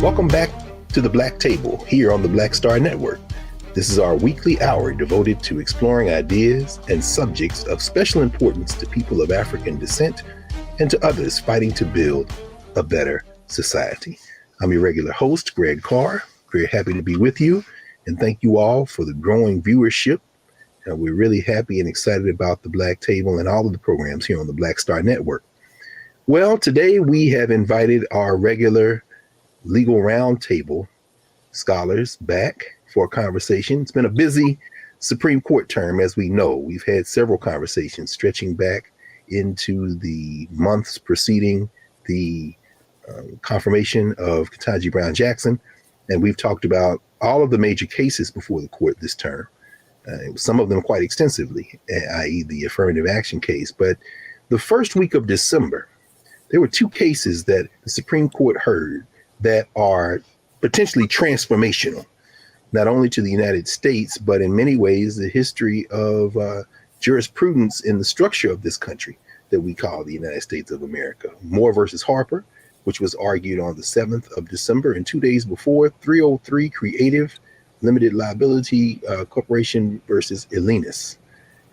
Welcome back to the Black Table here on the Black Star Network. This is our weekly hour devoted to exploring ideas and subjects of special importance to people of African descent and to others fighting to build a better society. I'm your regular host, Greg Carr. Very happy to be with you, and thank you all for the growing viewership. We're really happy and excited about the Black Table and all of the programs here on the Black Star Network. Well, today we have invited our regular legal roundtable scholars back for a conversation. It's been a busy Supreme Court term, as we know. We've had several conversations stretching back into the months preceding the confirmation of Ketanji Brown Jackson, and we've talked about all of the major cases before the court this term, some of them quite extensively, i.e. the affirmative action case. But the first week of December, there were two cases that the Supreme Court heard that are potentially transformational, not only to the United States, but in many ways the history of jurisprudence in the structure of this country that we call the United States of America. Moore versus Harper, which was argued on the 7th of December, and 2 days before, 303 Creative Limited Liability Corporation versus Elinas.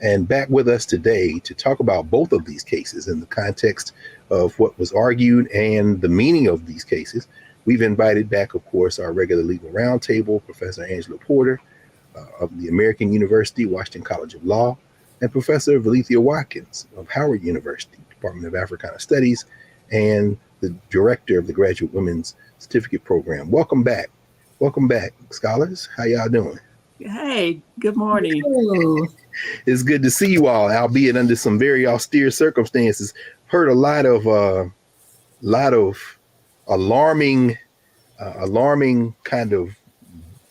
And back with us today to talk about both of these cases in the context of what was argued and the meaning of these cases, we've invited back, of course, our regular legal roundtable, Professor Angela Porter of the American University, Washington College of Law, and Professor Valethia Watkins of Howard University, Department of Africana Studies, and the director of the Graduate Women's Certificate Program. Welcome back. Welcome back, scholars. How y'all doing? Hey, good morning. It's good to see you all, albeit under some very austere circumstances. Heard a lot of alarming kind of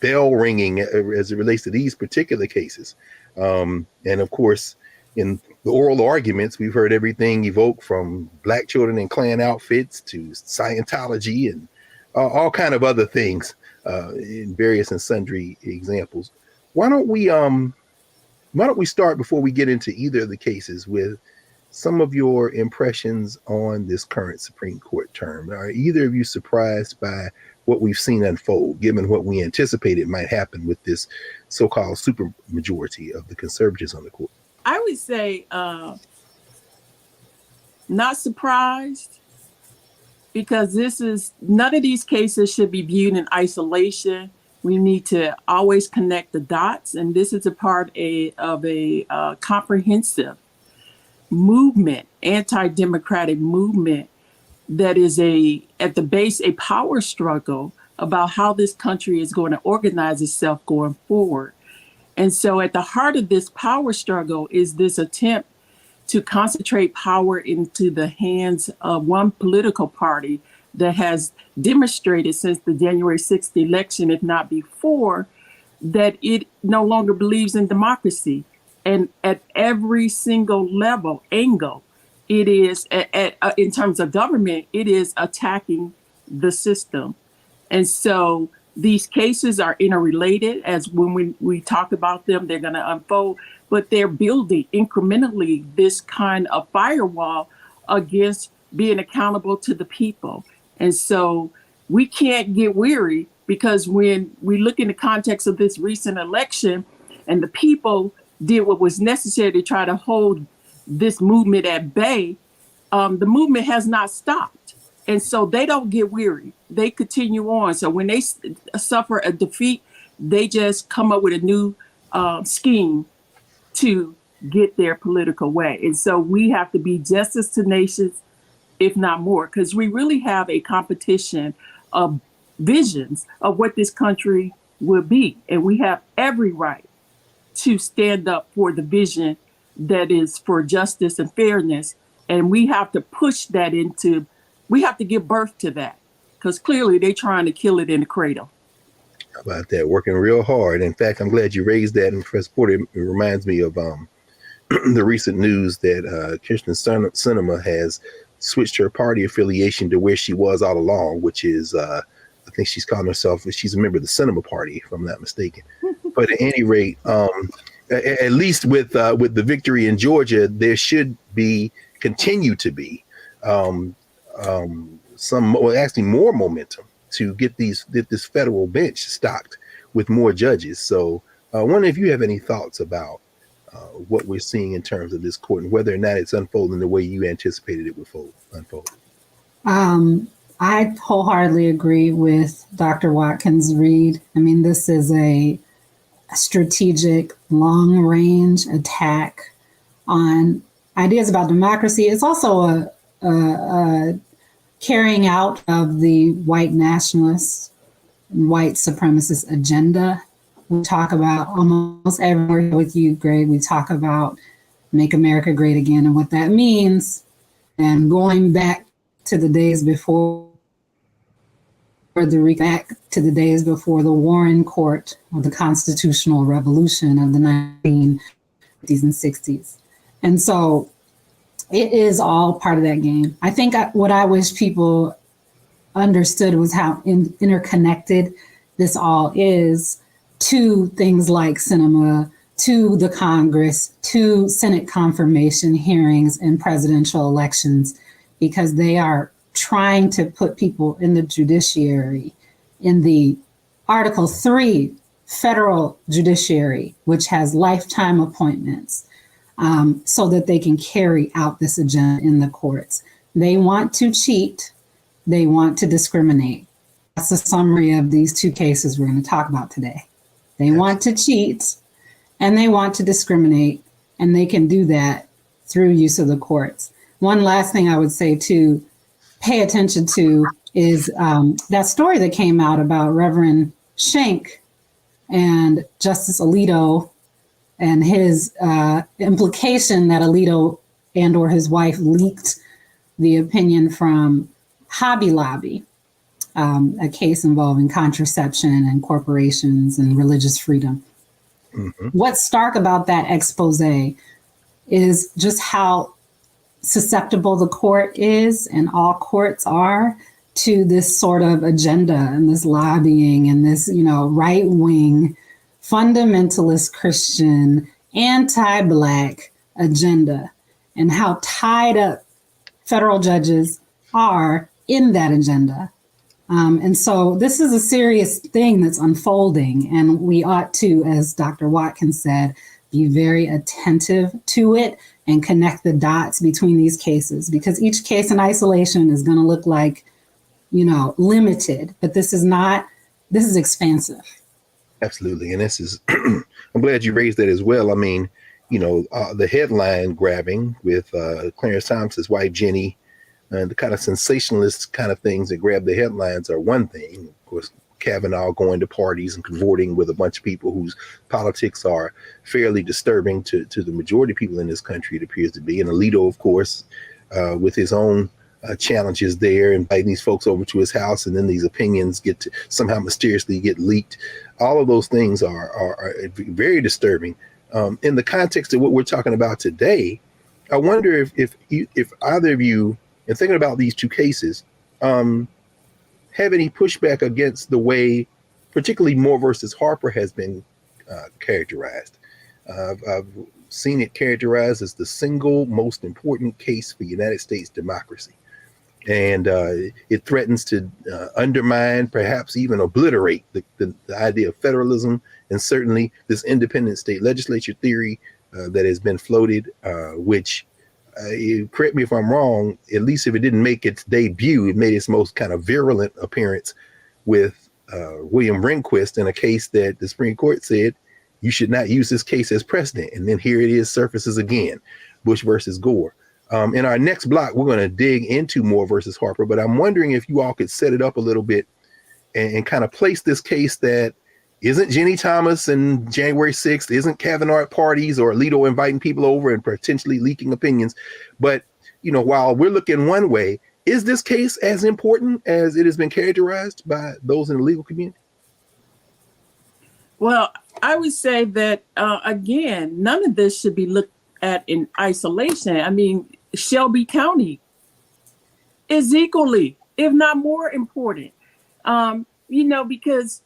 bell ringing as it relates to these particular cases. And of course, in the oral arguments, we've heard everything evoked from black children in Klan outfits to Scientology and all kind of other things in various and sundry examples. Why don't we start before we get into either of the cases with some of your impressions on this current Supreme Court term? Are either of you surprised by what we've seen unfold, given what we anticipated might happen with this so-called supermajority of the conservatives on the court? I would say not surprised, because none of these cases should be viewed in isolation. We need to always connect the dots, and this is a part of a comprehensive movement, anti-democratic movement that is at the base a power struggle about how this country is going to organize itself going forward. And so at the heart of this power struggle is this attempt to concentrate power into the hands of one political party that has demonstrated since the January 6th election, if not before, that it no longer believes in democracy. And at every single angle, it is, in terms of government, it is attacking the system. And so these cases are interrelated, as when we talk about them, they're going to unfold, but they're building incrementally this kind of firewall against being accountable to the people. And so we can't get weary, because when we look in the context of this recent election and the people did what was necessary to try to hold this movement at bay, the movement has not stopped. And so they don't get weary. They continue on. So when they suffer a defeat, they just come up with a new scheme to get their political way. And so we have to be just as tenacious, if not more, because we really have a competition of visions of what this country will be. And we have every right to stand up for the vision that is for justice and fairness. And we have to push that we have to give birth to that, because clearly they're trying to kill it in the cradle. How about that? Working real hard. In fact, I'm glad you raised that. And Professor Porter, it reminds me of the recent news that Kirsten Sinema has switched her party affiliation to where she was all along, which is, I think she's calling herself, she's a member of the Sinema Party, if I'm not mistaken. But at any rate, at least with the victory in Georgia, there should continue to be actually more momentum to get this federal bench stocked with more judges. So I wonder if you have any thoughts about what we're seeing in terms of this court and whether or not it's unfolding the way you anticipated it would unfold. I wholeheartedly agree with Dr. Watkins' read. I mean, this is a strategic, long-range attack on ideas about democracy. It's also a carrying out of the white nationalist, white supremacist agenda. We talk about almost everywhere with you, Greg. We talk about make America great again and what that means. And going back to the days before the Warren Court or the Constitutional Revolution of the 1950s and 60s. And so it is all part of that game. I think what I wish people understood was how interconnected this all is to things like cinema, to the Congress, to Senate confirmation hearings and presidential elections, because they are trying to put people in the judiciary, in the Article 3 federal judiciary, which has lifetime appointments, so that they can carry out this agenda in the courts. They want to cheat. They want to discriminate. That's a summary of these two cases we're going to talk about today. They want to cheat and they want to discriminate, and they can do that through use of the courts. One last thing I would say to pay attention to is that story that came out about Reverend Schenck and Justice Alito and his implication that Alito and or his wife leaked the opinion from Hobby Lobby, a case involving contraception and corporations and religious freedom. Mm-hmm. What's stark about that expose is just how susceptible the court is, and all courts are, to this sort of agenda and this lobbying and this, right-wing, fundamentalist Christian, anti-Black agenda, and how tied up federal judges are in that agenda. And so this is a serious thing that's unfolding, and we ought to, as Dr. Watkins said, be very attentive to it and connect the dots between these cases, because each case in isolation is going to look like, limited, but this is expansive. Absolutely. And this is, I'm glad you raised that as well. I mean, the headline grabbing with Clarence Thompson's wife, Jenny, and the kind of sensationalist kind of things that grab the headlines are one thing. Of course, Kavanaugh going to parties and cavorting with a bunch of people whose politics are fairly disturbing to the majority of people in this country, it appears to be. And Alito, of course, with his own challenges there, inviting these folks over to his house, and then these opinions get to somehow mysteriously get leaked. All of those things are very disturbing. In the context of what we're talking about today, I wonder if either of you, in thinking about these two cases, have any pushback against the way, particularly Moore versus Harper, has been characterized. I've seen it characterized as the single most important case for United States democracy. And it threatens to undermine, perhaps even obliterate the idea of federalism, and certainly this independent state legislature theory that has been floated, which, correct me if I'm wrong, at least if it didn't make its debut, it made its most kind of virulent appearance with William Rehnquist in a case that the Supreme Court said you should not use this case as precedent. And then here it is, surfaces again, Bush versus Gore. In our next block, we're going to dig into Moore versus Harper, but I'm wondering if you all could set it up a little bit and kind of place this case that isn't Jenny Thomas and January 6th, isn't Kavanaugh at parties or Alito inviting people over and potentially leaking opinions. But, while we're looking one way, is this case as important as it has been characterized by those in the legal community? Well, I would say that, again, none of this should be looked at in isolation. I mean, Shelby County is equally, if not more important, because,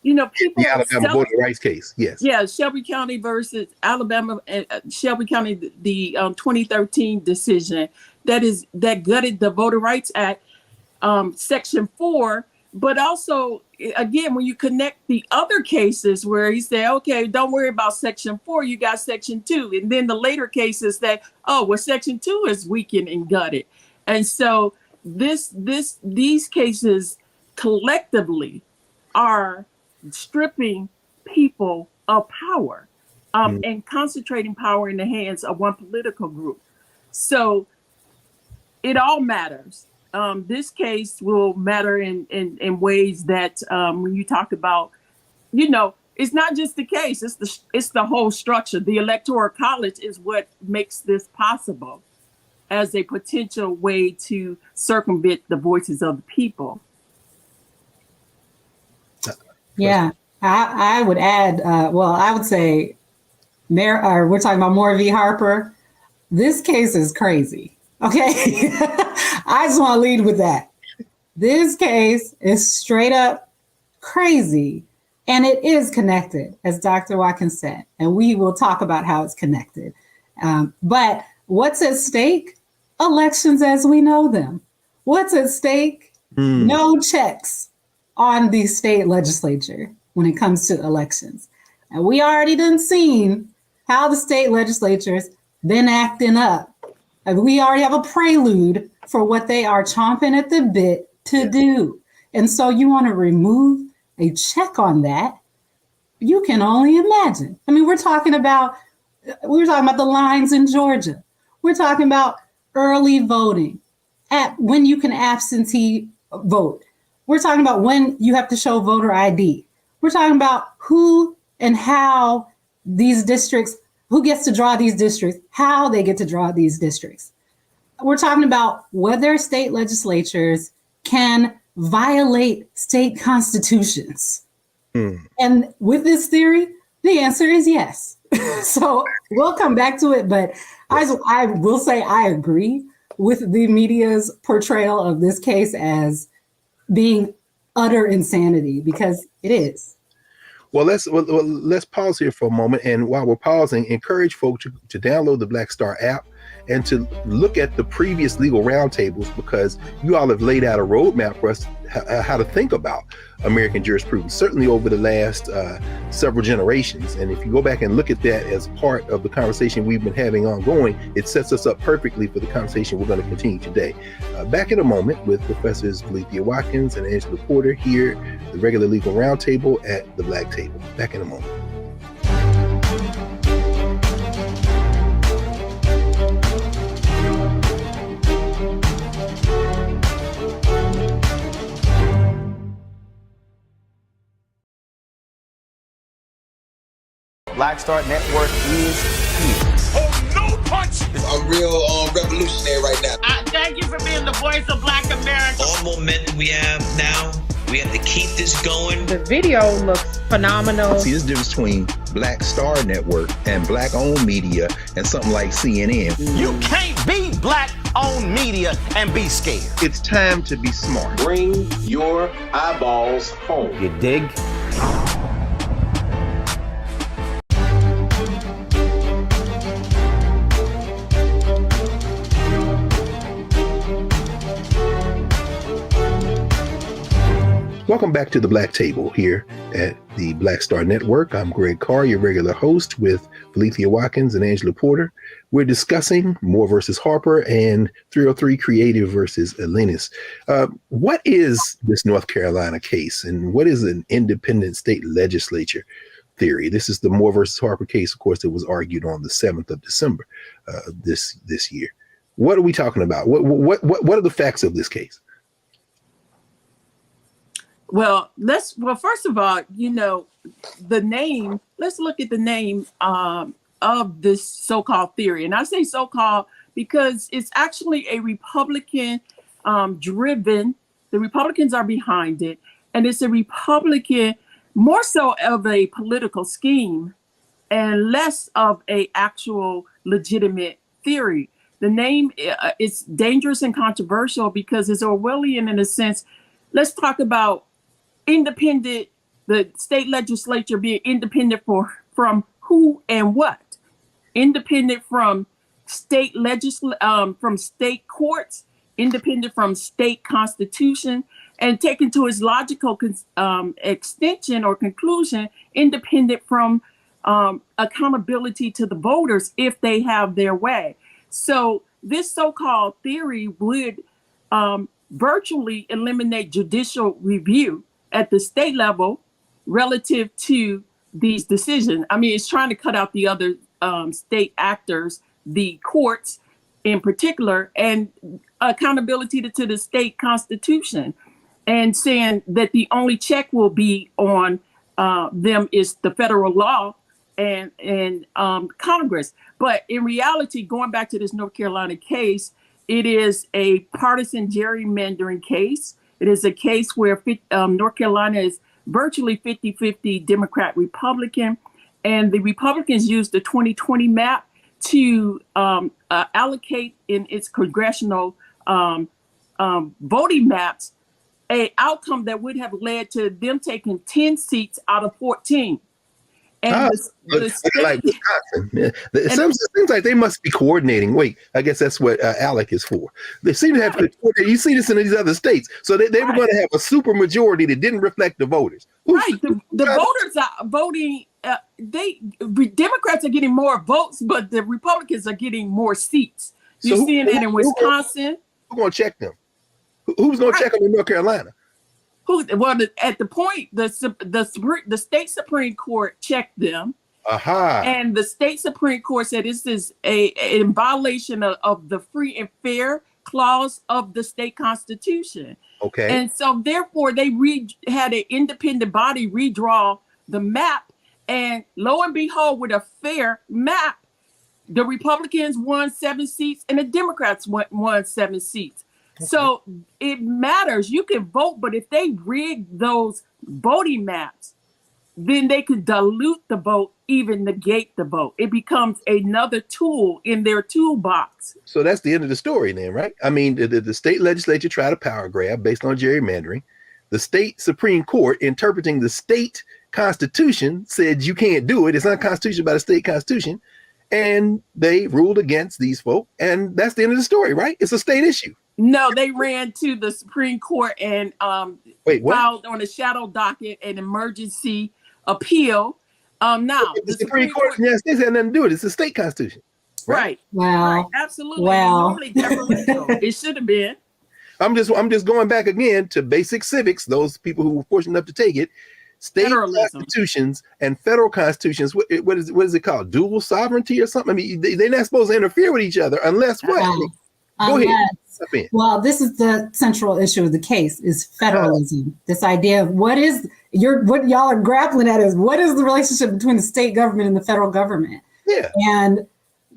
people. The Alabama voting rights case, yes. Yeah, Shelby County versus Alabama, Shelby County, the 2013 decision that gutted the Voting Rights Act, Section 4, But also, again, when you connect the other cases where he said, okay, don't worry about section 4, you got section 2. And then the later cases that, oh, well, section 2 is weakened and gutted. And so these cases collectively are stripping people of power and concentrating power in the hands of one political group. So it all matters. This case will matter in ways that when you talk about, it's not just the case, it's the whole structure. The Electoral College is what makes this possible as a potential way to circumvent the voices of the people. Yeah, I would add, I would say, we're talking about Moore v. Harper. This case is crazy. Okay, I just want to lead with that. This case is straight up crazy, and it is connected, as Dr. Watkins said, and we will talk about how it's connected. But what's at stake? Elections as we know them. What's at stake? No checks on the state legislature when it comes to elections. And we already done seen how the state legislatures been acting up. We already have a prelude for what they are chomping at the bit to do. And so you want to remove a check on that? You can only imagine. I mean, we're talking about the lines in Georgia. We're talking about early voting, when you can absentee vote. We're talking about when you have to show voter ID. We're talking about who and how these districts, who gets to draw these districts, how they get to draw these districts. We're talking about whether state legislatures can violate state constitutions. And with this theory, the answer is yes. So we'll come back to it, but I will say I agree with the media's portrayal of this case as being utter insanity, because it is. Well, let's pause here for a moment. And while we're pausing, encourage folks to download the Black Star app and to look at the previous legal roundtables, because you all have laid out a roadmap for us how to think about American jurisprudence, certainly over the last several generations. And if you go back and look at that as part of the conversation we've been having ongoing, it sets us up perfectly for the conversation we're going to continue today. Back in a moment with Professors Valencia Watkins and Angela Porter here, the regular legal roundtable at the Black Table. Back in a moment. Black Star Network is here. Oh, no punch! I'm real revolutionary right now. Thank you for being the voice of Black America. All momentum we have now, we have to keep this going. The video looks phenomenal. See, this difference between Black Star Network and Black-owned media and something like CNN. You can't be Black-owned media and be scared. It's time to be smart. Bring your eyeballs home. You dig? Welcome back to the Black Table here at the Black Star Network. I'm Greg Carr, your regular host, with Valencia Watkins and Angela Porter. We're discussing Moore versus Harper and 303 Creative versus Elenis. What is this North Carolina case, and what is an independent state legislature theory? This is the Moore versus Harper case. Of course, it was argued on the 7th of December this year. What are we talking about? What are the facts of this case? Well, first of all, the name, let's look at the name of this so-called theory. And I say so-called because it's actually a Republican driven, the Republicans are behind it, and it's a Republican, more so of a political scheme and less of a actual legitimate theory. The name is dangerous and controversial because it's Orwellian in a sense. Let's talk about independent, the state legislature being independent from who and what? Independent from state from state courts, independent from state constitution, and taken to its logical extension or conclusion, independent from accountability to the voters if they have their way. So this so-called theory would virtually eliminate judicial review at the state level relative to these decisions. I mean, it's trying to cut out the other state actors, the courts in particular, and accountability to the state constitution, and saying that the only check will be on them is the federal law and Congress. But in reality, going back to this North Carolina case, it is a partisan gerrymandering case. It is a case where North Carolina is virtually 50-50 Democrat Republican, and the Republicans used the 2020 map to allocate in its congressional voting maps a outcome that would have led to them taking 10 seats out of 14. And like Wisconsin. It seems like they must be coordinating. Wait, I guess that's what ALEC is for. They seem to have to coordinate. You see this in these other states. So they were going to have a super majority that didn't reflect the voters. Right. The voters are voting. Democrats are getting more votes, but the Republicans are getting more seats. You're seeing that in Wisconsin. Who's going to check them? Who's going to check them in North Carolina? At the point, the state Supreme Court checked them. And the state Supreme Court said this is in violation of the free and fair clause of the state constitution. Okay. And so therefore they had an independent body redraw the map, and lo and behold, with a fair map, the Republicans won 7 seats and the Democrats won 7 seats. Okay. So it matters. You can vote, but if they rig those voting maps, then they could dilute the vote, even negate the vote. It becomes another tool in their toolbox. So that's the end of the story then, right? I mean, the state legislature tried a power grab based on gerrymandering. The state Supreme Court, interpreting the state constitution, said you can't do it. It's not constitutional by the state constitution. And they ruled against these folk. And that's the end of the story, right? It's a state issue. No, they ran to the Supreme Court and filed on a shadow docket an emergency appeal. Now the Supreme Court in the United States had nothing to do with it. It's the state constitution. Right. Wow. Right. Absolutely. Wow. It should have been. I'm just going back again to basic civics. Those people who were fortunate enough to take it. State constitutions and federal constitutions. What is it called? Dual sovereignty or something? I mean, they're not supposed to interfere with each other unless what? Go ahead. Well, this is the central issue of the case: is federalism. This idea of what y'all are grappling at is what is the relationship between the state government and the federal government? Yeah. And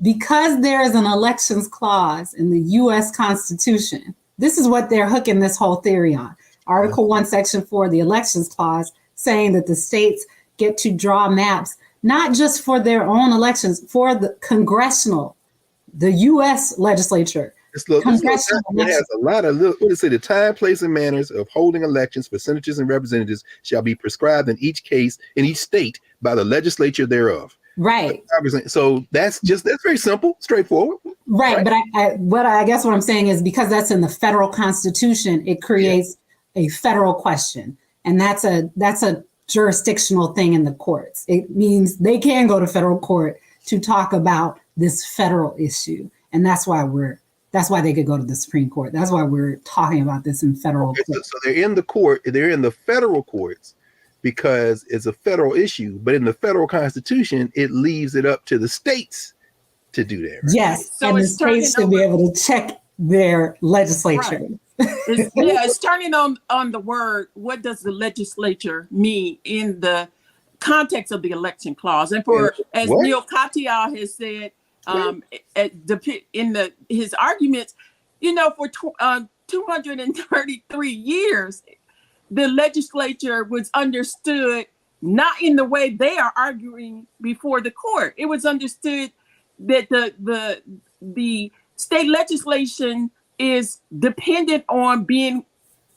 because there is an elections clause in the U.S. Constitution, this is what they're hooking this whole theory on. Article 1, Section 4, the elections clause, saying that the states get to draw maps, not just for their own elections, for the the U.S. legislature. It has a lot of the time, place, and manners of holding elections for senators and representatives shall be prescribed in each case, in each state, by the legislature thereof. Right. So that's very simple, straightforward. Right. But I guess what I'm saying is because that's in the federal constitution, it creates a federal question. And that's a jurisdictional thing in the courts. It means they can go to federal court to talk about this federal issue. And that's why they could go to the Supreme Court. That's why we're talking about this in federal court. So they're in the court, they're in the federal courts because it's a federal issue, but in the federal constitution, it leaves it up to the states to do that. Right? Yes, so and the states should be able to check their legislature. Right. It's turning on the word, what does the legislature mean in the context of the election clause? And as Neil Katyal has said, his arguments, for 233 years, the legislature was understood not in the way they are arguing before the court. It was understood that the state legislation is dependent on being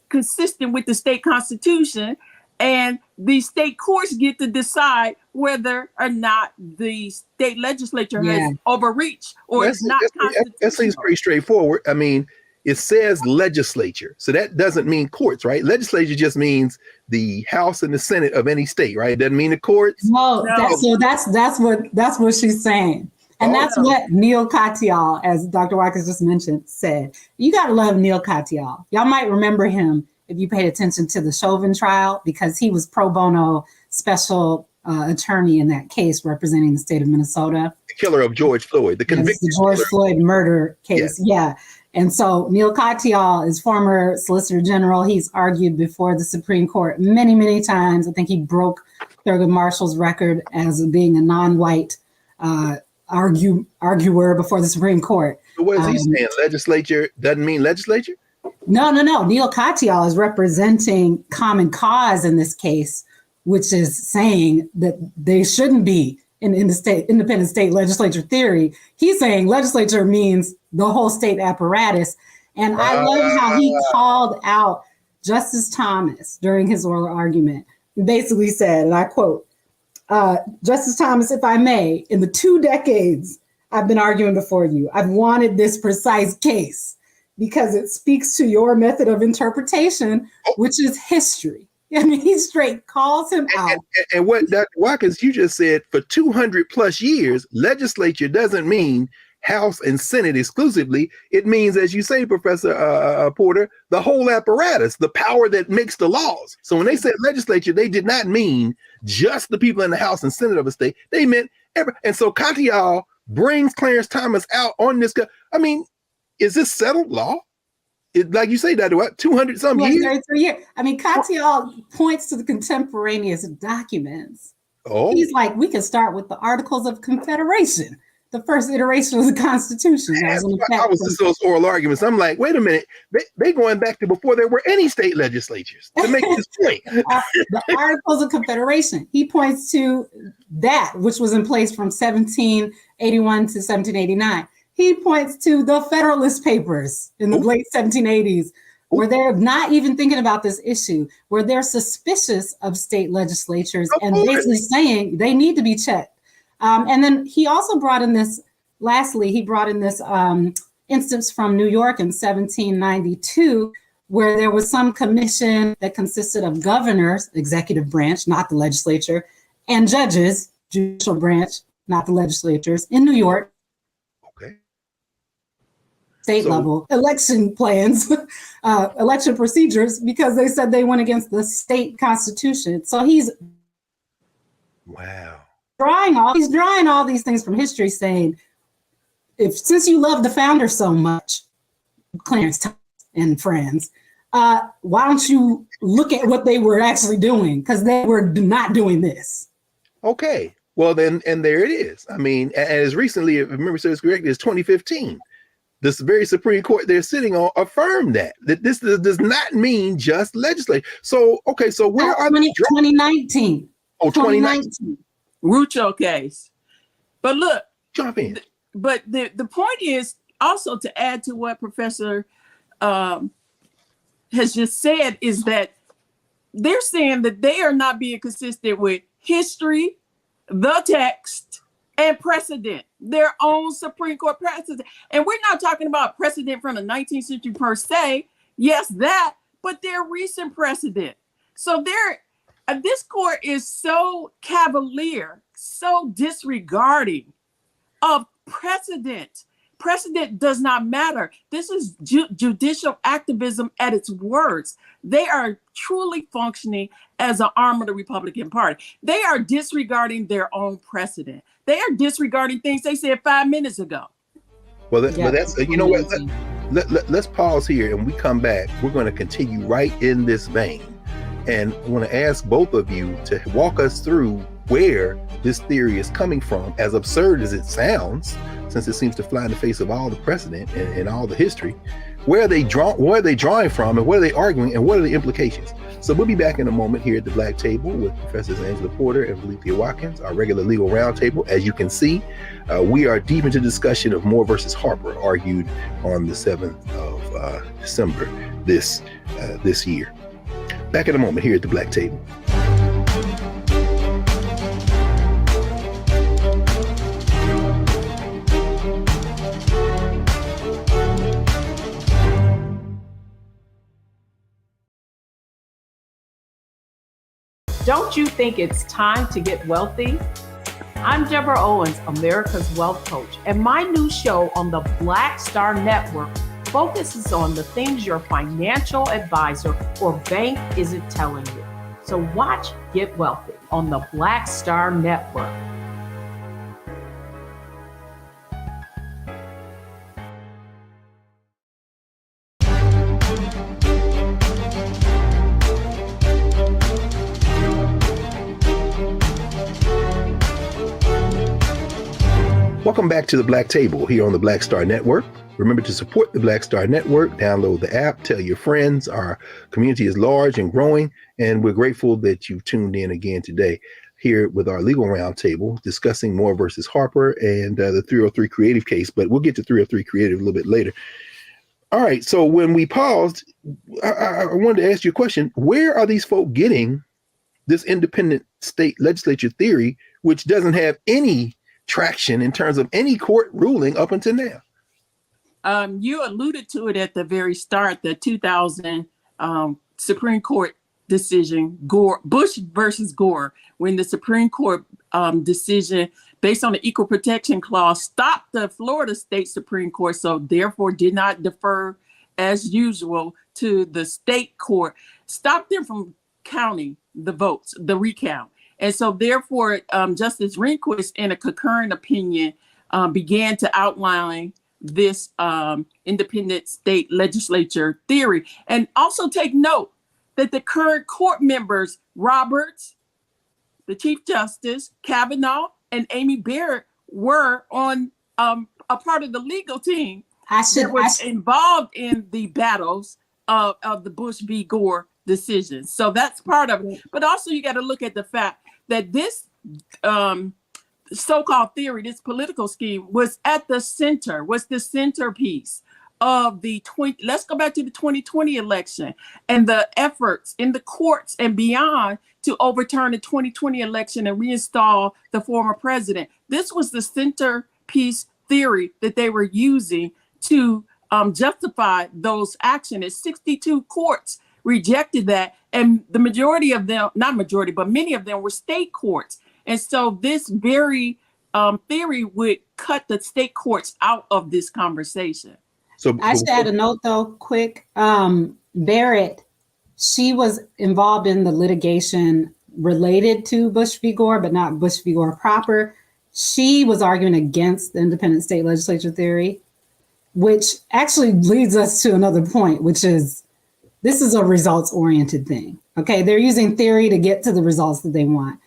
consistent with the state constitution, and the state courts get to decide whether or not the state legislature has overreached or is not constitutional. That seems pretty straightforward. I mean, it says legislature. So that doesn't mean courts, right? Legislature just means the House and the Senate of any state, right? It doesn't mean the courts. No, that's what she's saying. And that's what Neil Katyal, as Dr. Watkins just mentioned, said. You got to love Neil Katyal. Y'all might remember him if you paid attention to the Chauvin trial, because he was pro bono special attorney in that case representing the state of Minnesota. The killer of George Floyd, the convicted the George Floyd murder case. Yeah. And so Neil Katyal is former Solicitor General. He's argued before the Supreme Court many, many times. I think he broke Thurgood Marshall's record as being a non-white arguer before the Supreme Court. So what is he saying? Legislature doesn't mean legislature? No. Neil Katyal is representing Common Cause in this case, which is saying that they shouldn't be in the state independent state legislature theory. He's saying legislature means the whole state apparatus. And I love how he called out Justice Thomas during his oral argument. He basically said, and I quote, Justice Thomas, if I may, in the 2 decades I've been arguing before you, I've wanted this precise case because it speaks to your method of interpretation, which is history. I mean, he straight calls him out. And what Dr. Watkins, you just said, for 200 plus years, legislature doesn't mean House and Senate exclusively. It means, as you say, Professor Porter, the whole apparatus, the power that makes the laws. So when they said legislature, they did not mean just the people in the House and Senate of a state. They meant every. And so Katyal brings Clarence Thomas out on this. I mean, is this settled law? Like you say, Dr. What, 200 some years? 33 years. I mean, Katyal points to the contemporaneous documents. Oh, he's like, we can start with the Articles of Confederation, the first iteration of the Constitution. I was just those oral arguments. I'm like, wait a minute, they going back to before there were any state legislatures to make this point. The Articles of Confederation. He points to that, which was in place from 1781 to 1789. He points to the Federalist Papers in the late 1780s, where they're not even thinking about this issue, where they're suspicious of state legislatures and basically saying they need to be checked. And then he also brought in this, lastly, he brought in this instance from New York in 1792, where there was some commission that consisted of governors, executive branch, not the legislature, and judges, judicial branch, not the legislatures, in New York. State level election plans, election procedures, because they said they went against the state constitution. So he's drawing all these things from history, saying, since you love the founder so much, Clarence Thomas and friends, why don't you look at what they were actually doing? Because they were not doing this. Okay, well then, and there it is. I mean, as recently, if memory serves correctly, it's 2015. This very Supreme Court they're sitting on affirmed that this does not mean just legislature. So, okay, so where are 2019? Oh, 2019. Rucho case. But look, jump in. But the point is also to add to what Professor has just said is that they're saying that they are not being consistent with history, the text, and precedent, their own Supreme Court precedent. And we're not talking about precedent from the 19th century per se. Yes, that, but their recent precedent. So this court is so cavalier, so disregarding of precedent. Precedent does not matter. This is judicial activism at its worst. They are truly functioning as an arm of the Republican Party. They are disregarding their own precedent. They are disregarding things they said 5 minutes ago. Well, that's you know what? Let's pause here, and we come back. We're going to continue right in this vein, and I want to ask both of you to walk us through where this theory is coming from, as absurd as it sounds, since it seems to fly in the face of all the precedent and all the history. Where are they drawing from, and what are they arguing, and what are the implications? So we'll be back in a moment here at the Black Table with Professors Angela Porter and Valethia Watkins, our regular legal roundtable. As you can see, we are deep into discussion of Moore versus Harper, argued on the 7th of December this year. Back in a moment here at the Black Table. Don't you think it's time to get wealthy? I'm Deborah Owens, America's Wealth Coach, and my new show on the Black Star Network focuses on the things your financial advisor or bank isn't telling you. So watch Get Wealthy on the Black Star Network. Welcome back to the Black Table here on the Black Star Network. Remember to support the Black Star Network, download the app, tell your friends. Our community is large and growing, and we're grateful that you've tuned in again today here with our legal roundtable discussing Moore versus Harper and the 303 Creative case, but we'll get to 303 Creative a little bit later. All right, so when we paused, I wanted to ask you a question. Where are these folk getting this independent state legislature theory, which doesn't have any traction in terms of any court ruling up until now? You alluded to it at the very start, the 2000 Supreme Court decision, Bush versus Gore, when the Supreme Court decision based on the Equal Protection Clause stopped the Florida State Supreme Court, so therefore did not defer as usual to the state court, stopped them from counting the votes, the recount. And so therefore, Justice Rehnquist, in a concurrent opinion, began to outline this independent state legislature theory. And also take note that the current court members, Roberts, the Chief Justice, Kavanaugh, and Amy Barrett, were on a part of the legal team that was involved in the battles of the Bush v. Gore decisions. So that's part of it. But also you got to look at the fact that this so-called theory, this political scheme, was at the center, was the centerpiece of let's go back to the 2020 election and the efforts in the courts and beyond to overturn the 2020 election and reinstall the former president. This was the centerpiece theory that they were using to justify those actions. 62 courts rejected that, and the majority of them, not majority, but many of them were state courts. And so this very theory would cut the state courts out of this conversation. So I should add a note though, quick. Barrett, she was involved in the litigation related to Bush v. Gore, but not Bush v. Gore proper. She was arguing against the independent state legislature theory, which actually leads us to another point, which is this is a results-oriented thing. Okay, they're using theory to get to the results that they want.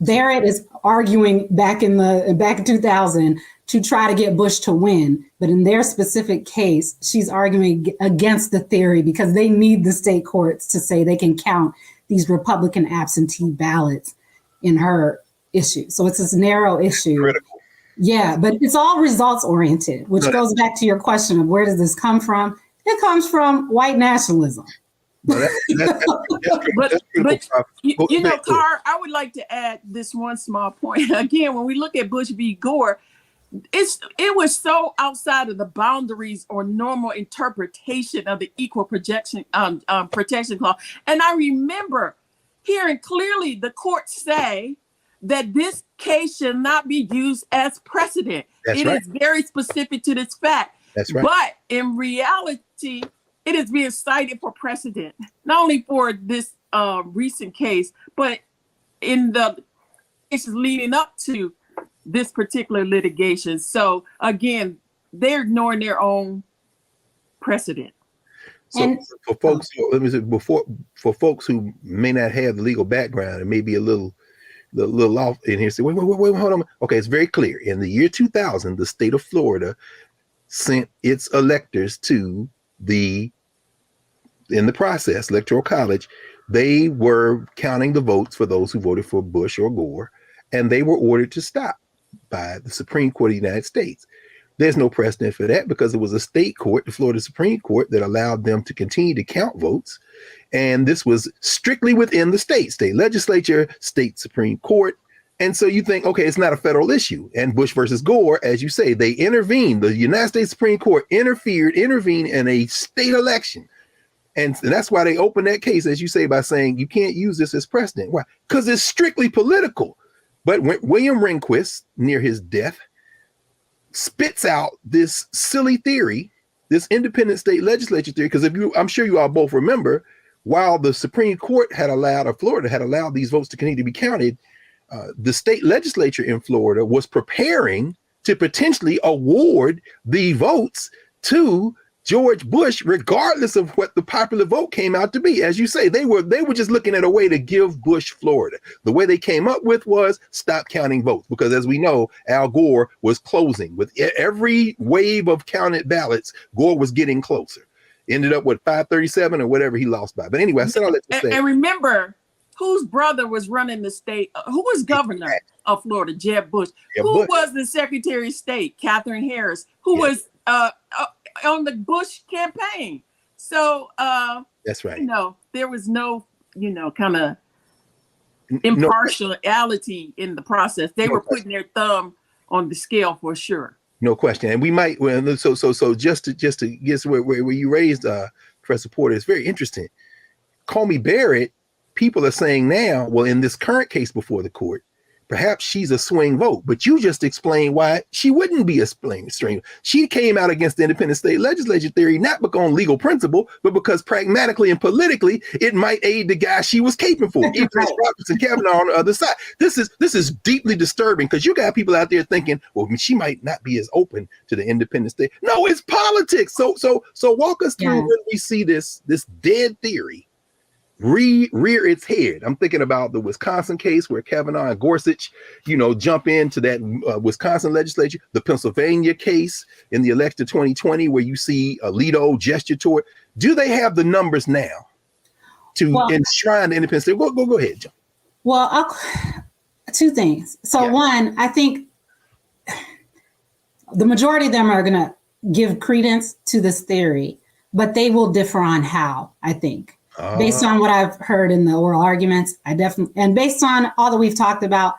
Barrett is arguing back in 2000 to try to get Bush to win, but in their specific case, she's arguing against the theory because they need the state courts to say they can count these Republican absentee ballots in her issue. So it's this narrow issue. Critical. Yeah, but it's all results-oriented, which goes back to your question of where does this come from? It comes from white nationalism. But you know, Carr, I would like to add this one small point. Again, when we look at Bush v. Gore, it was so outside of the boundaries or normal interpretation of the Equal Protection Clause. And I remember hearing clearly the court say that this case should not be used as precedent. It is very specific to this fact. That's right. But in reality, it is being cited for precedent, not only for this recent case, but in the cases leading up to this particular litigation. So again, they're ignoring their own precedent. So for folks, let me say for folks who may not have the legal background and maybe a little off in here, say, wait, hold on. Okay, it's very clear. In the year 2000, the state of Florida sent its electors to in the process, Electoral College. They were counting the votes for those who voted for Bush or Gore, and they were ordered to stop by the Supreme Court of the United States. There's no precedent for that because it was a state court, the Florida Supreme Court, that allowed them to continue to count votes. And this was strictly within the state legislature, state Supreme Court. And so you think, okay, it's not a federal issue. And Bush versus Gore, as you say, they intervened. The United States Supreme Court intervened in a state election. And that's why they opened that case, as you say, by saying you can't use this as precedent. Why? Because it's strictly political. But when William Rehnquist, near his death, spits out this silly theory, this independent state legislature theory, because I'm sure you all both remember, while the Supreme Court had allowed, or Florida had allowed these votes to continue to be counted, the state legislature in Florida was preparing to potentially award the votes to George Bush, regardless of what the popular vote came out to be. As you say, they were just looking at a way to give Bush Florida. The way they came up with was stop counting votes, because as we know, Al Gore was closing. With every wave of counted ballots, Gore was getting closer. Ended up with 537 or whatever he lost by. But anyway, I said all that to say. And remember, whose brother was running the state? Who was governor of Florida? Jeb Bush. Who was the Secretary of State? Catherine Harris. Who was on the Bush campaign? So that's right. There was no, kind of impartiality in the process. They were putting their thumb on the scale for sure. No question. And we might, so just to guess where you raised Professor Porter, it's very interesting. Comey Barrett, people are saying now, well, in this current case before the court, perhaps she's a swing vote, but you just explained why she wouldn't be a swing. She came out against the independent state legislature theory, not because on legal principle, but because pragmatically and politically, it might aid the guy she was caping for. Even Roberts and Kavanaugh on the other side. This is deeply disturbing, because you got people out there thinking, well, she might not be as open to the independent state. No, it's politics. So walk us through when we see this dead theory rear its head. I'm thinking about the Wisconsin case where Kavanaugh and Gorsuch, jump into that Wisconsin legislature, the Pennsylvania case in the election of 2020, where you see Alito gesture toward. Do they have the numbers now to enshrine the independence? Go ahead, John. Well, two things. So one, I think the majority of them are going to give credence to this theory, but they will differ on how, I think. Based on what I've heard in the oral arguments, and based on all that we've talked about,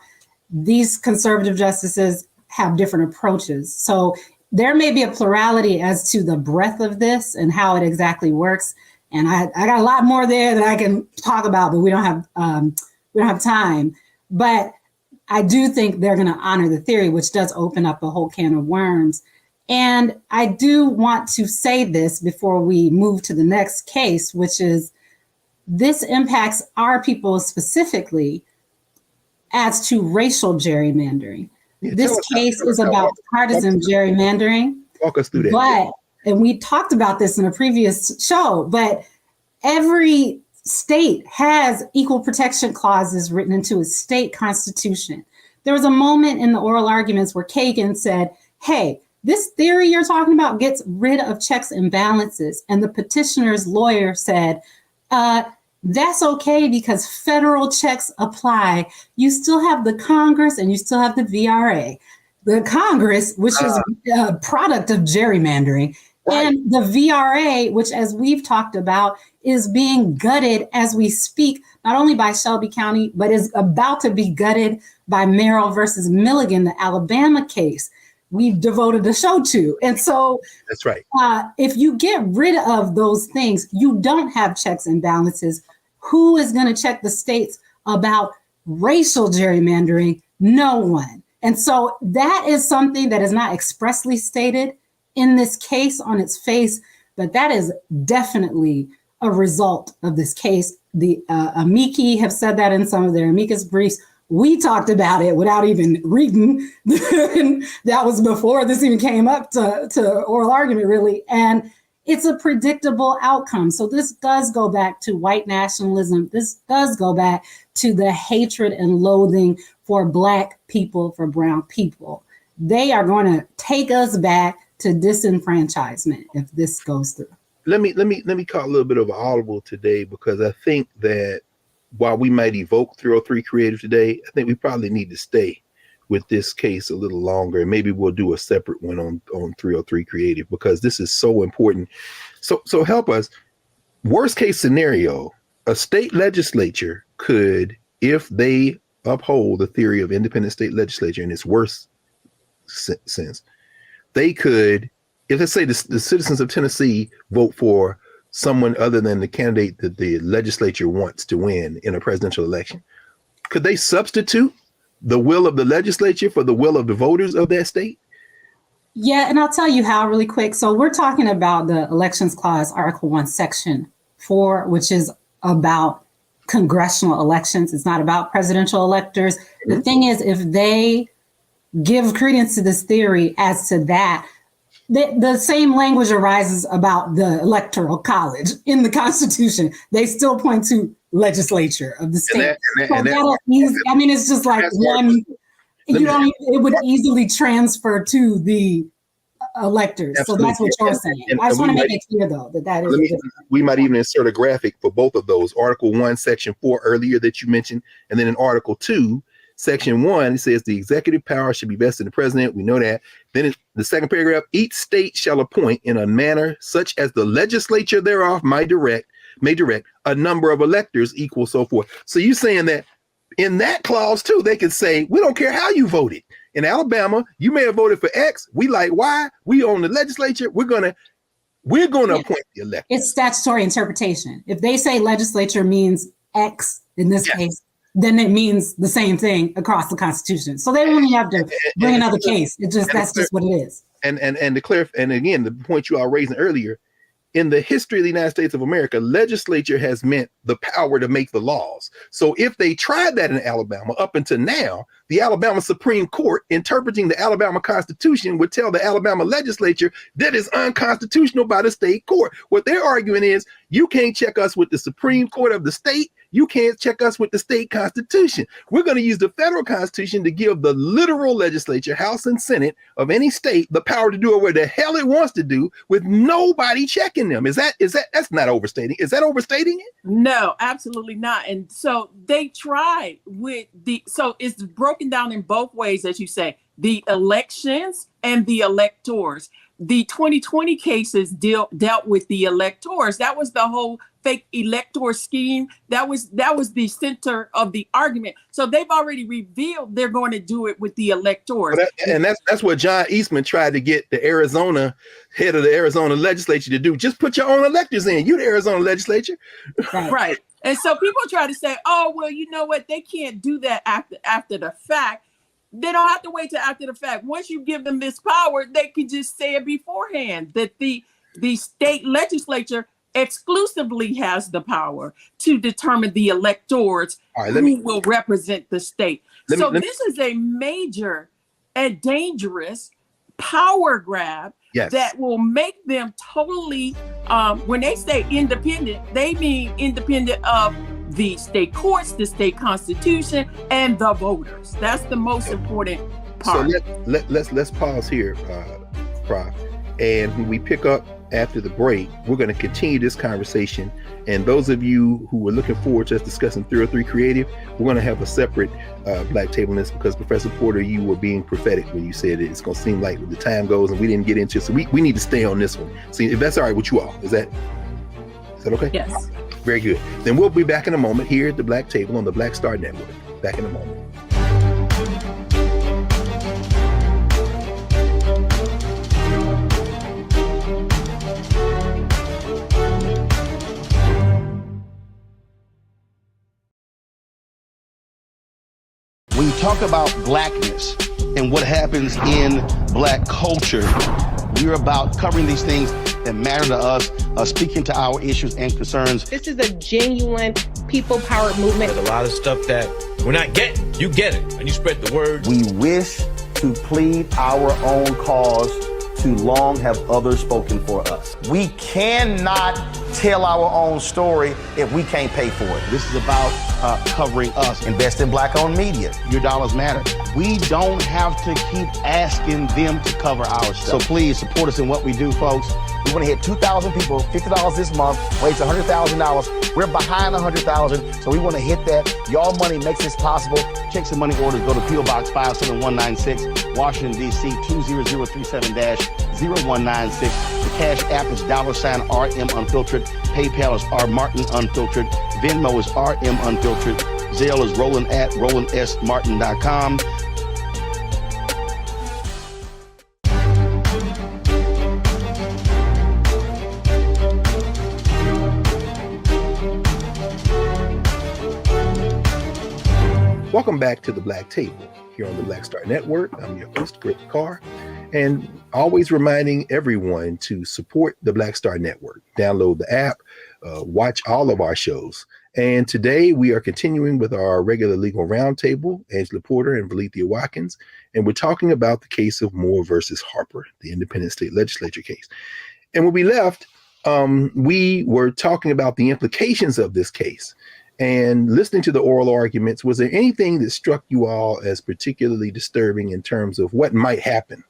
these conservative justices have different approaches. So there may be a plurality as to the breadth of this and how it exactly works. And I got a lot more there that I can talk about, but we don't have time. But I do think they're going to honor the theory, which does open up a whole can of worms. And I do want to say this before we move to the next case, which is, this impacts our people specifically as to racial gerrymandering. This case is about partisan gerrymandering. Walk us through that. And we talked about this in a previous show, but every state has equal protection clauses written into its state constitution. There was a moment in the oral arguments where Kagan said, hey, this theory you're talking about gets rid of checks and balances. And the petitioner's lawyer said, that's okay because federal checks apply. You still have the Congress and you still have the VRA. The Congress, which is a product of gerrymandering, and the VRA, which, as we've talked about, is being gutted as we speak, not only by Shelby County, but is about to be gutted by Merrill versus Milligan, the Alabama case we've devoted a show to. And so that's right. If you get rid of those things, you don't have checks and balances. Who is going to check the states about racial gerrymandering? No one. And so that is something that is not expressly stated in this case on its face, but that is definitely a result of this case. The amici have said that in some of their amicus briefs. We talked about it without even reading. That was before this even came up to oral argument, really. And it's a predictable outcome. So this does go back to white nationalism. This does go back to the hatred and loathing for Black people, for brown people. They are going to take us back to disenfranchisement if this goes through. Let me call a little bit of an audible today, because I think that while we might evoke 303 Creative today, I think we probably need to stay with this case a little longer, and maybe we'll do a separate one on 303 Creative, because this is so important. So help us. Worst case scenario, a state legislature could, if they uphold the theory of independent state legislature in its worst sense, they could, if let's say the citizens of Tennessee vote for someone other than the candidate that the legislature wants to win in a presidential election? Could they substitute the will of the legislature for the will of the voters of that state? Yeah, and I'll tell you how really quick. So we're talking about the Elections Clause, Article 1, Section 4, which is about congressional elections. It's not about presidential electors. Mm-hmm. The thing is, if they give credence to this theory as to that, the same language arises about the electoral college in the Constitution. They still point to legislature of the state. I mean, it's just like one, it would easily transfer to the electors. Absolutely. So that's what you're saying. I just want to make it clear, though, that is. We might even insert a graphic for both of those. Article 1, Section 4 earlier that you mentioned, and then in Article 2, Section 1, it says the executive power should be vested in the president. We know that. Then in the second paragraph, each state shall appoint in a manner such as the legislature thereof may direct a number of electors equal so forth. So you're saying that in that clause too, they could say, we don't care how you voted. In Alabama, you may have voted for X. We like Y. We own the legislature. We're gonna appoint the elector. It's statutory interpretation. If they say legislature means X in this case, then it means the same thing across the Constitution. So they don't even have to bring another case. That's just what it is. And again, the point you all raising earlier, in the history of the United States of America, legislature has meant the power to make the laws. So if they tried that in Alabama up until now, the Alabama Supreme Court interpreting the Alabama Constitution would tell the Alabama legislature that is unconstitutional by the state court. What they're arguing is, you can't check us with the Supreme Court of the state. You can't check us with the state constitution. We're going to use the federal constitution to give the literal legislature, House and Senate of any state, the power to do it where the hell it wants to do with nobody checking them. That's not overstating. Is that overstating it? No, absolutely not. And so they tried so it's broken down in both ways, as you say, the elections and the electors. The 2020 cases dealt with the electors. That was the whole fake elector scheme. That was the center of the argument. So they've already revealed they're going to do it with the electors. And that's what John Eastman tried to get the Arizona head of the Arizona legislature to do. Just put your own electors in. You the Arizona legislature. Right. And so people try to say, oh, well, you know what? They can't do that after the fact. They don't have to wait till after the fact. Once you give them this power, they can just say it beforehand that the state legislature exclusively has the power to determine the electors who will represent the state. This is a major and dangerous power grab that will make them totally, when they say independent, they mean independent of the state courts, the state constitution, and the voters. That's the most important part. So let's pause here, Prof. And when we pick up after the break, we're going to continue this conversation. And those of you who are looking forward to us discussing 303 Creative, we're going to have a separate Black Table on this, because Professor Porter, you were being prophetic when you said it's going to seem like the time goes and we didn't get into it. So we need to stay on this one. See if that's all right with you all. Is that okay? Yes. Very good. Then we'll be back in a moment here at the Black Table on the Black Star Network. Back in a moment. When you talk about blackness and what happens in Black culture, we're about covering these things that matter to us, speaking to our issues and concerns. This is a genuine people-powered movement. There's a lot of stuff that we're not getting. You get it, and you spread the word. We wish to plead our own cause. Too long have others spoken for us. We cannot tell our own story if we can't pay for it. This is about covering us. Invest in Black-owned media. Your dollars matter. We don't have to keep asking them to cover our stuff. So please support us in what we do, folks. We want to hit 2,000 people, $50 this month, raise $100,000. We're behind 100,000, so we want to hit that. Y'all money makes this possible. Check some money orders. Go to P.O. Box 57196, Washington, D.C. 20037-0196. The Cash App is $RM Unfiltered. PayPal is R Martin Unfiltered. Venmo is RM Unfiltered. Zelle is Roland at RolandSMartin.com. Welcome back to the Black Table here on the Black Star Network. I'm your host, Carr, and always reminding everyone to support the Black Star Network. Download the app, watch all of our shows. And today we are continuing with our regular legal roundtable, Angela Porter and Valethia Watkins, and we're talking about the case of Moore versus Harper, the independent state legislature case. And when we left, we were talking about the implications of this case. And listening to the oral arguments, was there anything that struck you all as particularly disturbing in terms of what might happen?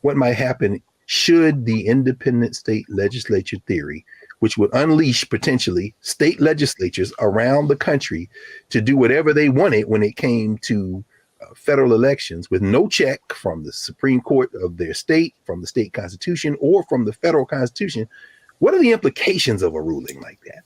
What might happen should the independent state legislature theory, which would unleash potentially state legislatures around the country to do whatever they wanted when it came to federal elections with no check from the Supreme Court of their state, from the state constitution, or from the federal constitution, what are the implications of a ruling like that?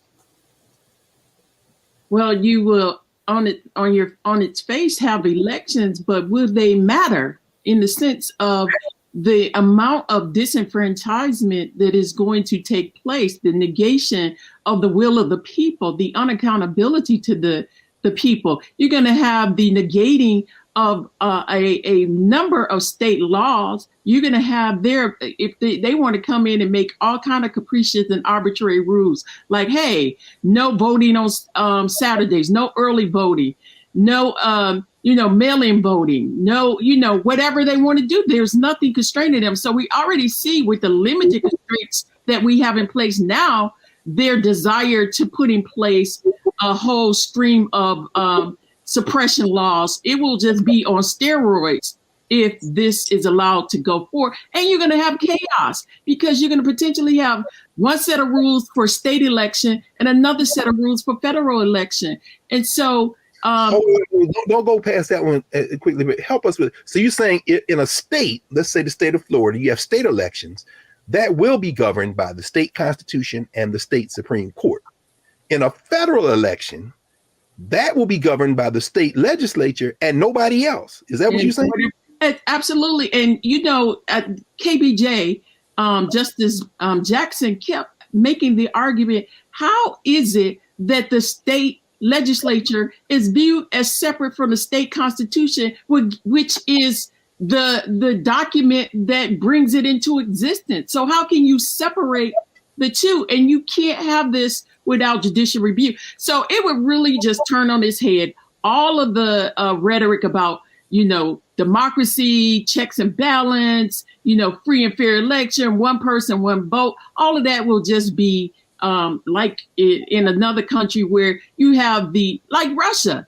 Well, you will on its face have elections, but will they matter in the sense of the amount of disenfranchisement that is going to take place, the negation of the will of the people, the unaccountability to the people? You're going to have the negating of a number of state laws. You're going to have if they want to come in and make all kind of capricious and arbitrary rules, like, hey, no voting on Saturdays, no early voting, no, mail-in voting, no, whatever they want to do. There's nothing constraining them. So we already see with the limited constraints that we have in place now, their desire to put in place a whole stream of suppression laws. It will just be on steroids if this is allowed to go forward. And you're going to have chaos because you're going to potentially have one set of rules for state election and another set of rules for federal election. And so don't go past that one quickly, but help us with. So you're saying in a state, let's say the state of Florida, you have state elections that will be governed by the state constitution and the state Supreme Court. In a federal election, that will be governed by the state legislature and nobody else. Is that what you're saying? Absolutely. And, at KBJ, Justice Jackson kept making the argument, how is it that the state legislature is viewed as separate from the state constitution, which is the document that brings it into existence? So how can you separate the two? And you can't have this without judicial review. So it would really just turn on its head all of the rhetoric about, democracy, checks and balance, free and fair election, one person, one vote. All of that will just be like in another country where you have like Russia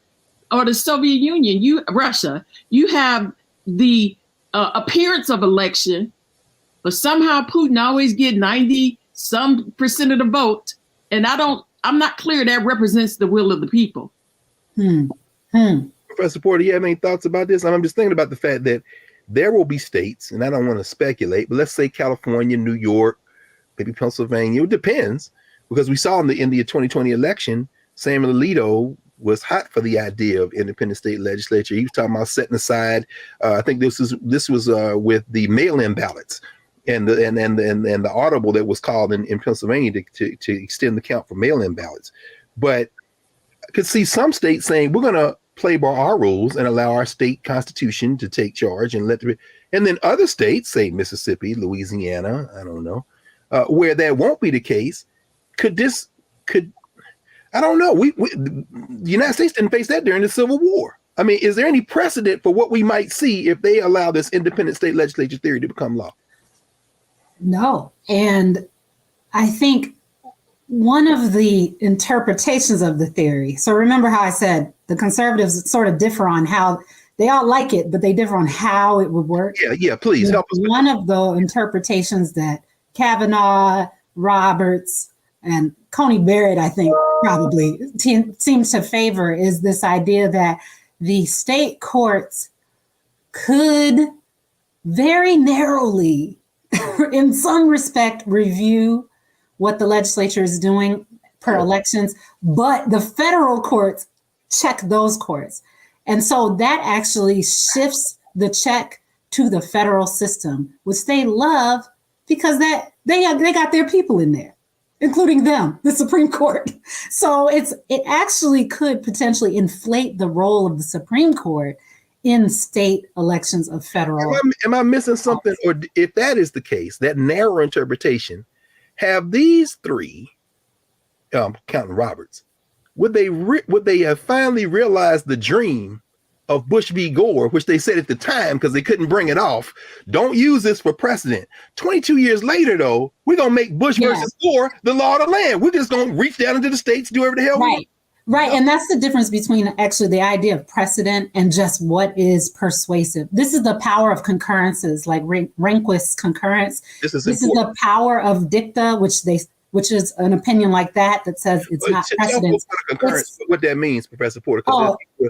or the Soviet Union, you have the appearance of election, but somehow Putin always get 90% of the vote. And I'm not clear that represents the will of the people. Professor Porter, you have any thoughts about this? I'm just thinking about the fact that there will be states, and I don't want to speculate, but let's say California, New York, maybe Pennsylvania. It depends, because we saw in the 2020 election, Samuel Alito was hot for the idea of independent state legislature. He was talking about setting aside. I think this was with the mail-in ballots. And the audible that was called in Pennsylvania to extend the count for mail-in ballots. But I could see some states saying, we're going to play by our rules and allow our state constitution to take charge and and then other states, say Mississippi, Louisiana, I don't know, where that won't be the case. I don't know. The United States didn't face that during the Civil War. I mean, is there any precedent for what we might see if they allow this independent state legislature theory to become law? No. And I think one of the interpretations of the theory, so remember how I said the conservatives sort of differ on how they all like it, but they differ on how it would work. Yeah, please help us. One of the interpretations that Kavanaugh, Roberts, and Coney Barrett, I think, probably seems to favor is this idea that the state courts could very narrowly, in some respect, review what the legislature is doing per elections, but the federal courts check those courts. And so that actually shifts the check to the federal system, which they love because that they got their people in there. including them, the Supreme Court. So it actually could potentially inflate the role of the Supreme Court in state elections of federal. Am I missing something? Or if that is the case, that narrow interpretation, have these three, counting Roberts, would they have finally realized the dream of Bush v. Gore, which they said at the time because they couldn't bring it off? Don't use this for precedent. 22 years later, though, we're gonna make Bush versus Gore the law of the land. We're just gonna reach down into the states, do whatever the hell we want. Right. And that's the difference between actually the idea of precedent and just what is persuasive. This is the power of concurrences, like Rehnquist's concurrence. This is the power of dicta, which is an opinion like that says it's not precedent. What that means, Professor Porter.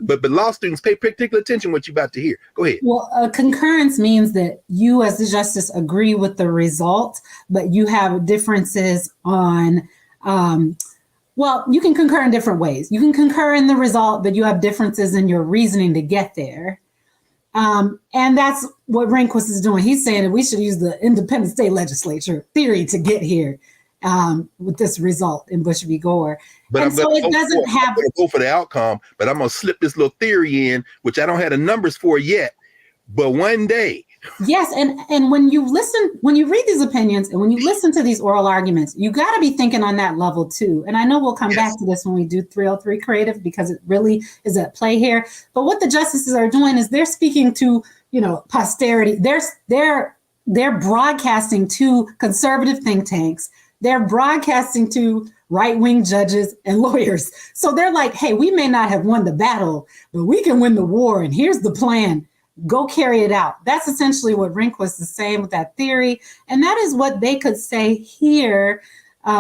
But law students pay particular attention to what you're about to hear. Go ahead. Well, a concurrence means that you as the justice agree with the result, but you have differences on well, you can concur in different ways. You can concur in the result, but you have differences in your reasoning to get there. And that's what Rehnquist is doing. He's saying that we should use the independent state legislature theory to get here with this result in Bush v. Gore. But I'm going to go for the outcome, but I'm going to slip this little theory in, which I don't have the numbers for yet. But one day. Yes. And when you read these opinions and when you listen to these oral arguments, you got to be thinking on that level too. And I know we'll come back to this when we do 303 creative, because it really is at play here. But what the justices are doing is they're speaking to, posterity. They're broadcasting to conservative think tanks. They're broadcasting to right-wing judges and lawyers. So they're like, hey, we may not have won the battle, but we can win the war. And here's the plan. Go carry it out. That's essentially what Rehnquist is saying with that theory. And that is what they could say here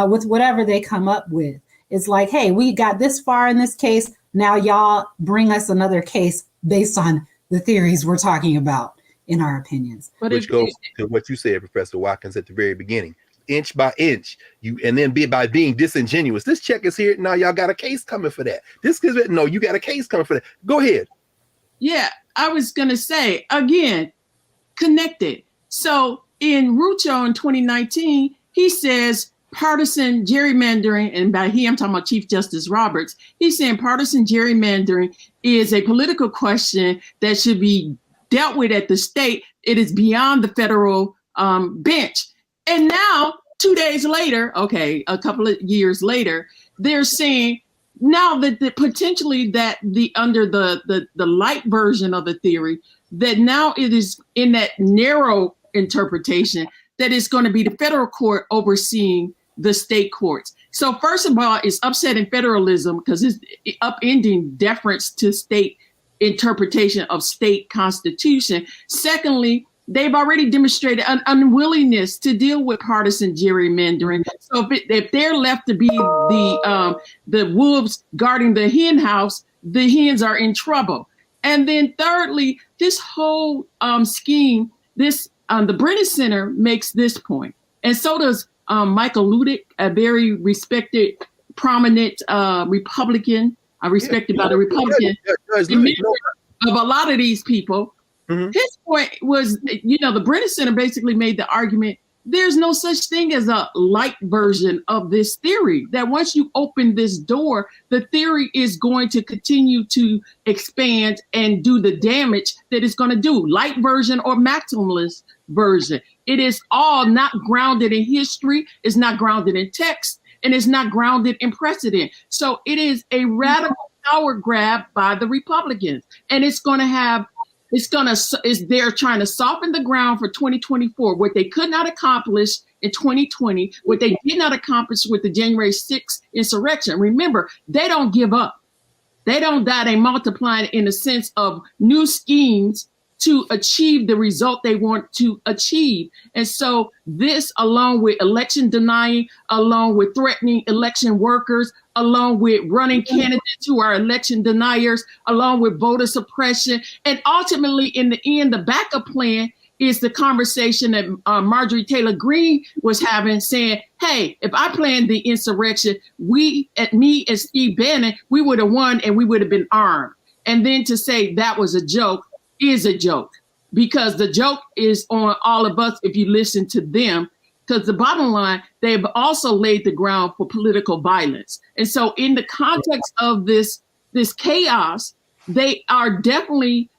with whatever they come up with. It's like, hey, we got this far in this case. Now y'all bring us another case based on the theories we're talking about in our opinions. Which goes to what you said, Professor Watkins, at the very beginning. Inch by inch, by being disingenuous. This check is here. Now y'all got a case coming for that. You got a case coming for that. Go ahead. Yeah, I was going to say, again, connected. So in Rucho in 2019, he says partisan gerrymandering, and by he, I'm talking about Chief Justice Roberts. He's saying partisan gerrymandering is a political question that should be dealt with at the state. It is beyond the federal bench. And now, 2 days later, a couple of years later, they're saying now that potentially that under the light version of the theory, that now it is in that narrow interpretation that it's going to be the federal court overseeing the state courts. So first of all, it's upsetting federalism because it's upending deference to state interpretation of state constitution. Secondly, they've already demonstrated an unwillingness to deal with partisan gerrymandering. So if they're left to be the wolves guarding the hen house, the hens are in trouble. And then thirdly, this whole scheme, the Brennan Center makes this point, and so does Michael Ludick, a very respected, prominent Republican, respected by the Republican, of a lot of these people. Mm-hmm. His point was, the Brennan Center basically made the argument, there's no such thing as a light version of this theory, that once you open this door, the theory is going to continue to expand and do the damage that it's going to do, light version or maximalist version. It is all not grounded in history, it's not grounded in text, and it's not grounded in precedent. So it is a radical power grab by the Republicans, and they're trying to soften the ground for 2024, what they could not accomplish in 2020, what they did not accomplish with the January 6th insurrection. Remember, they don't give up. They don't die. They multiply in the sense of new schemes to achieve the result they want to achieve. And so this, along with election denying, along with threatening election workers, along with running candidates who are election deniers, along with voter suppression, and ultimately, in the end, the backup plan is the conversation that Marjorie Taylor Greene was having, saying, hey, if I planned the insurrection, me and Steve Bannon, we would have won and we would have been armed. And then to say that was a joke is a joke, because the joke is on all of us if you listen to them, Because the bottom line, they've also laid the ground for political violence. And so in the context of this chaos, they are definitely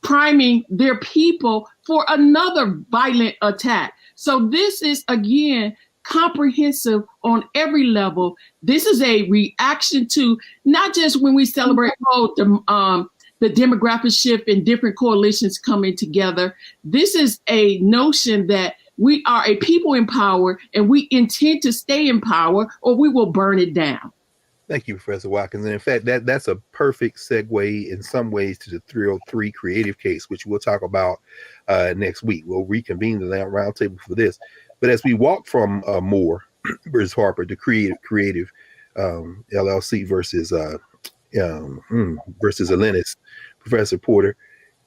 priming their people for another violent attack. So this is, again, comprehensive on every level. This is a reaction to not just when we celebrate the demographic shift and different coalitions coming together. This is a notion that we are a people in power and we intend to stay in power or we will burn it down. Thank you, Professor Watkins. And in fact, that's a perfect segue in some ways to the 303 creative case, which we'll talk about next week. We'll reconvene the roundtable for this. But as we walk from Moore versus Harper, the creative LLC versus Alennis, Professor Porter,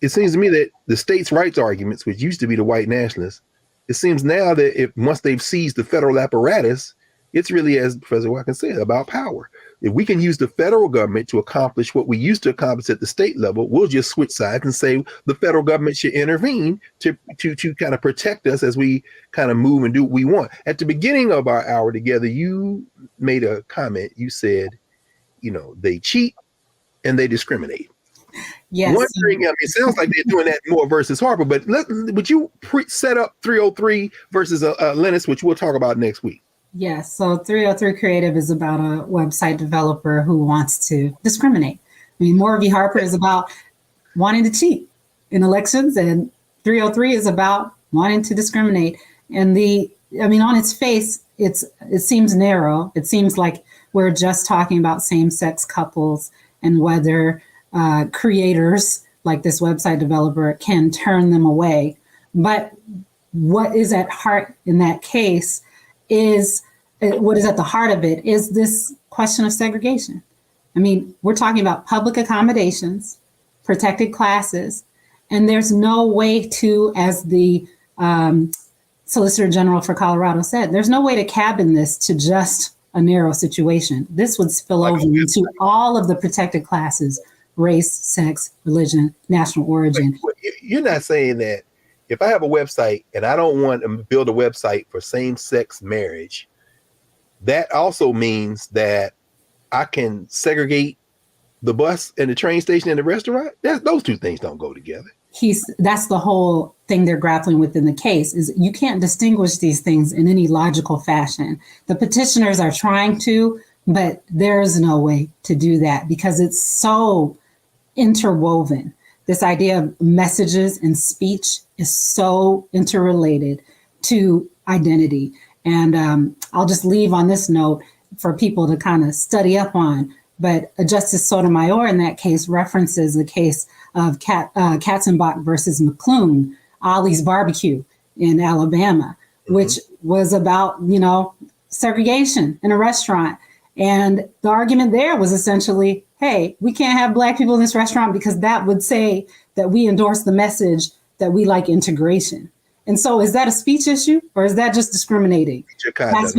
it seems to me that the states' rights arguments, which used to be the white nationalists, it seems now that once they've seized the federal apparatus, it's really, as Professor Watkins said, about power. If we can use the federal government to accomplish what we used to accomplish at the state level, we'll just switch sides and say the federal government should intervene to kind of protect us as we kind of move and do what we want. At the beginning of our hour together, you made a comment. You said, they cheat and they discriminate. Yes. Wondering, it sounds like they're doing that more versus Harper, but would you set up 303 versus Alennis, which we'll talk about next week? Yes. So 303 Creative is about a website developer who wants to discriminate. Moore v. Harper is about wanting to cheat in elections, and 303 is about wanting to discriminate. And on its face, it seems narrow. It seems like we're just talking about same-sex couples and whether creators like this website developer can turn them away. But what is at heart in that case is what is at the heart of it is this question of segregation. We're talking about public accommodations, protected classes, and there's no way to, as the Solicitor General for Colorado said, there's no way to cabin this to just a narrow situation. This would spill over into all of the protected classes: race, sex, religion, national origin. You're not saying that if I have a website and I don't want to build a website for same-sex marriage, that also means that I can segregate the bus and the train station and the restaurant? Those two things don't go together. That's the whole thing they're grappling with in the case, is you can't distinguish these things in any logical fashion. The petitioners are trying to, but there's no way to do that because it's so interwoven. This idea of messages and speech is so interrelated to identity. And I'll just leave on this note for people to kind of study up on. But Justice Sotomayor in that case references the case of Katzenbach versus McClune, Ollie's Barbecue in Alabama, which was about, segregation in a restaurant. And the argument there was essentially, hey, we can't have Black people in this restaurant because that would say that we endorse the message that we like integration. And so is that a speech issue or is that just discriminating? That's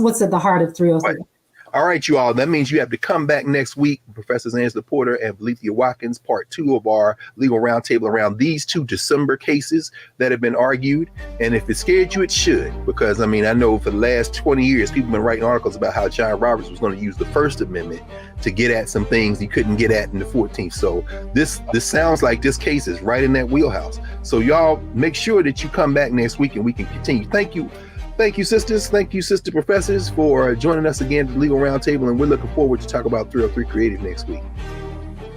what's at the heart of 303. All right, you all. That means you have to come back next week, Professors Angela Porter and Valethia Watkins, part 2 of our legal roundtable around these 2 December cases that have been argued. And if it scared you, it should, because I know for the last 20 years, people have been writing articles about how John Roberts was going to use the First Amendment to get at some things he couldn't get at in the 14th. So this sounds like this case is right in that wheelhouse. So y'all make sure that you come back next week and we can continue. Thank you. Thank you, sisters. Thank you, sister professors, for joining us again at the Legal Roundtable, and we're looking forward to talk about 303 Creative next week.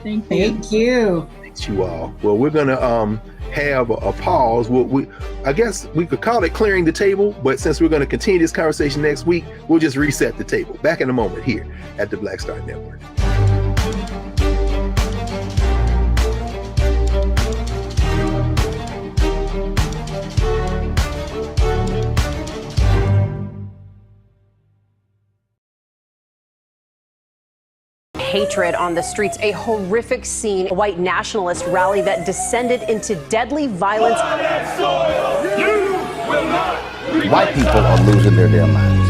Thank you. Thanks, you all. Well, we're going to have a pause. I guess we could call it clearing the table, but since we're going to continue this conversation next week, we'll just reset the table. Back in a moment here at the Black Star Network. Hatred on the streets, a horrific scene, a white nationalist rally that descended into deadly violence. White people are losing their damn minds.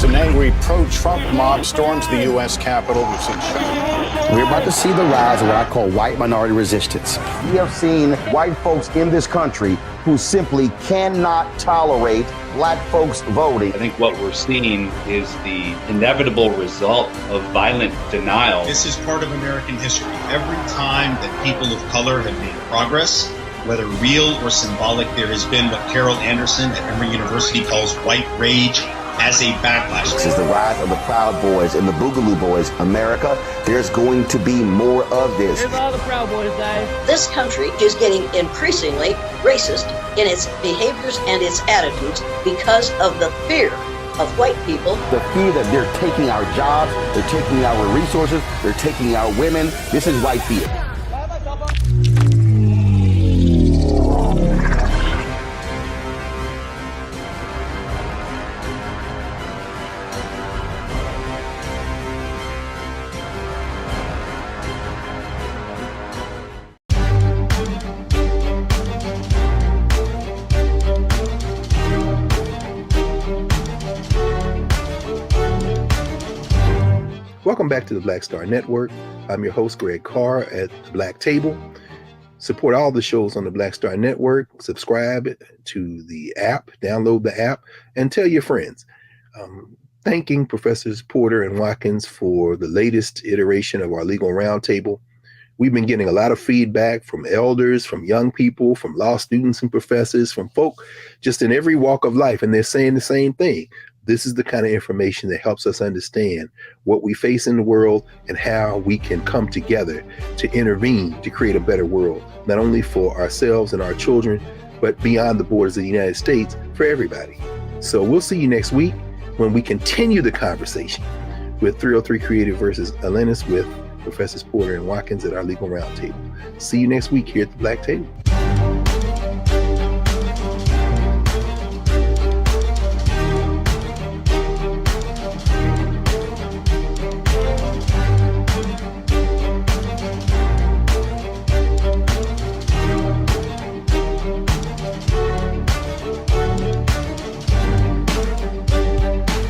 Some names angry pro-Trump mob stormed the U.S. Capitol. We've seen shootings. We're about to see the rise of what I call white minority resistance. We have seen white folks in this country who simply cannot tolerate black folks voting. I think what we're seeing is the inevitable result of violent denial. This is part of American history. Every time that people of color have made progress, whether real or symbolic, there has been what Carol Anderson at Emory University calls white rage as a backlash. This is the rise of the Proud Boys and the Boogaloo Boys. America, there's going to be more of this. Here's all the Proud Boys, guys. This country is getting increasingly racist in its behaviors and its attitudes because of the fear of white people. The fear that they're taking our jobs, they're taking our resources, they're taking our women. This is white fear. Welcome back to the Black Star Network. I'm your host, Greg Carr at the Black Table. Support all the shows on the Black Star Network. Subscribe to the app, download the app, and tell your friends. Thanking Professors Porter and Watkins for the latest iteration of our Legal Roundtable. We've been getting a lot of feedback from elders, from young people, from law students and professors, from folk just in every walk of life, and they're saying the same thing. This is the kind of information that helps us understand what we face in the world and how we can come together to intervene to create a better world, not only for ourselves and our children, but beyond the borders of the United States for everybody. So we'll see you next week when we continue the conversation with 303 Creative versus Atlantis with Professors Porter and Watkins at our Legal Roundtable. See you next week here at the Black Table.